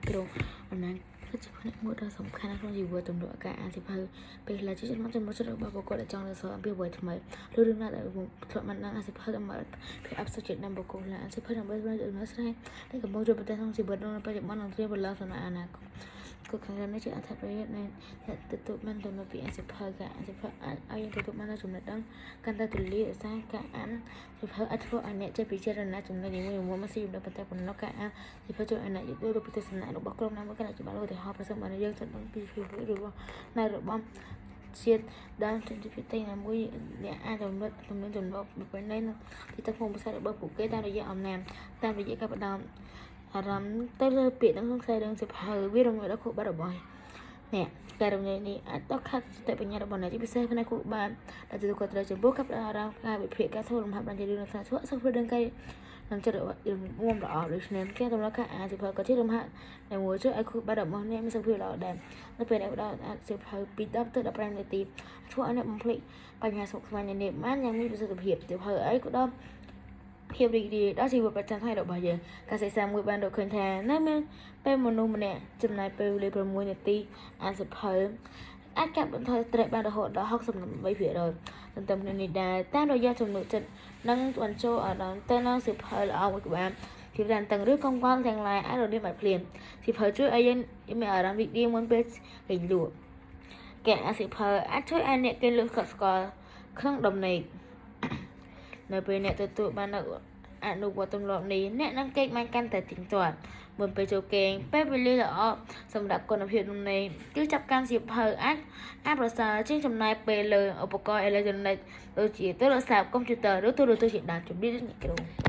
គ្រូអនឡាញគឺជាផ្នែកមួយដ៏សំខាន់ក្នុងជីវិតទម្លាប់ការអានសៀវភៅពេលខ្លះជាចំណុចរបស់បុគ្គលដែលចង់រៀនសូត្រអំពីអ្វីថ្មីឬរឿងណាដែលធ្លាប់មិនដឹងអានសៀវភៅដើម្បីភាពអបសុខចិត្តដល់បុគ្គលអានសៀវភៅដើម្បីស្វែងរកដំណោះស្រាយដែលកំពុងជួបប្រទះក្នុងជីវិតក្នុងបច្ចុប្បន្ននិងត្រៀមប្រឡងសំណាក់អនាគតគឺខាងនេះជាអត្ថប្រយោជន៍នៃទទួលបានទំនួលពីអានសៀវភៅការអានសៀវភៅអាចឲ្យយើងទទួលបានចំណេះដឹងកាន់តែទូលាយឧស្សាហ៍ការអានសៀវភៅអាចធ្វើឲ្យអ្នកចេះពិចារណាចំណុចនីមួយៗមកស៊ីដល់ប៉ុន្តែប៉ុណ្ណោះការអានសៀវភៅជួយឲ្យអ្នកយល់ទៅពីទស្សនៈរបស់ក្រុមណាមួយក៏ជាបានឧទាហរណ៍ប្រសិនបើយើងចង់ដឹងពីជីវិតរបស់នៃរបស់ជាតិដើមជំនឿពីតែណាមួយអ្នកអាចទំនាក់ទំនងប្រពៃណីទីតាំងភូមិសាស្ត្ររបស់ពួកគេតាមរយៈអំណាចតាមរយៈការផ្ដោតអារម្មណ៍ទៅលើពាក្យក្នុងខ្សែរឿងសៀវភៅវារំលឹកដល់ខួរក្បាលរបស់អ្នកការរំលឹកនេះអាចតខាត់សតិបញ្ញារបស់អ្នកជាពិសេសផ្នែកខួរក្បាលដែលទទួលខុសត្រូវចំពោះការផ្ដោតអារម្មណ៍ការវិភាគការធ្វើលំហាត់បានជារឿងថាធ្វើសឹកព្រឹងកាយនឹងចិត្តរឿងមុំល្អដូច្នេះការតម្រូវការអានសៀវភៅក៏ជាលំហាត់ដែលមួយជួយឲ្យខួរក្បាលរបស់អ្នកមានសុខភាពល្អដែរនៅពេលអ្នកផ្ដោតអានសៀវភៅពី10ទៅ15នាទីធ្វើឲ្យអ្នកបំភ្លេចបញ្ហាសុខស្មារតីនេះបានយ៉ាងមានប្រសិទ្ធភាពសៀវភៅអីក៏ដល់ភាពរីករាយដល់ជីវិតប្រចាំថ្ងៃរបស់យើងការសិក្សាមួយបានរកឃើញថានៅមានពេលមនុស្សម្នាក់ចំណាយពេលវេលា6នាទីអានសៀវភៅអាចកាត់បន្ថយស្ត្រេសបានរហូតដល់68%ទន្ទឹមគ្នានេះដែរតាមរយៈចំណុចចិត្តនិងបញ្ចូលអារម្មណ៍ទៅនឹងសៀវភៅល្អមួយក្បាលភាពតានតឹងឬកង្វល់ទាំងឡាយអាចរលាយបាត់ភ្លាមសៀវភៅជួយឲ្យយើងមានអារម្មណ៍រីករាយមុនពេលគេងលក់ការអានសៀវភៅអាចជួយឲ្យអ្នកគេងលក់ស្គាល់ក្នុងដំណេកនៅពេលអ្នកទទួលបានអនុវត្តទម្លាប់នេះអ្នកនឹងគេងបានកាន់តែទៀងទាត់មុនពេលចូលគេងពេលវេលាល្អសម្រាប់គុណភាពទំនេរគឺចាប់កាន់សៀវភៅអាចប្រសើរជាងចំណាយពេលលើឧបករណ៍អេឡិចត្រូនិកដូចជាទូរស័ព្ទកុំព្យូទ័រឬទូរទស្សន៍ជាដើមជំរាបលាអ្នកគ្រូ